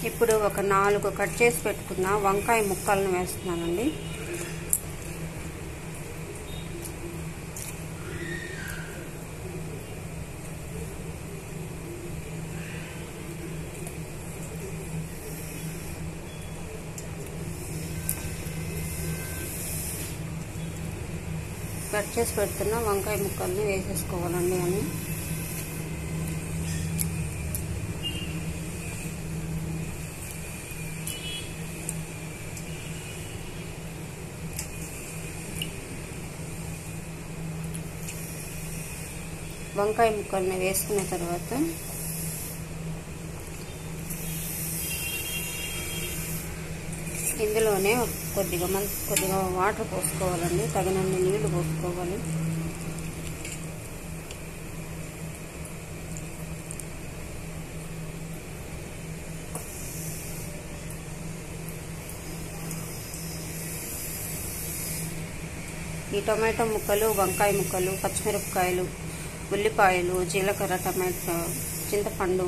ఇప్పుడు ఒక 4 కట్ చేసి పెట్టుకున్న వంకాయ ముక్కలను వేస్తున్నానండి. కట్ చేసి పెడుతున్న వంకాయ ముక్కల్ని వేసేసుకోవాలండి అని. వంకాయ ముక్కల్ని వేసుకున్న తర్వాత ఇందులోనే కొద్దిగా వాటర్ పోసుకోవాలండి. తగినన్ని నీళ్లు పోసుకోవాలి. ఈ టమాటో ముక్కలు, వంకాయ ముక్కలు, పచ్చిమిరపకాయలు, ఉల్లిపాయలు, జీలకర్ర, టమాటో, చింతపండు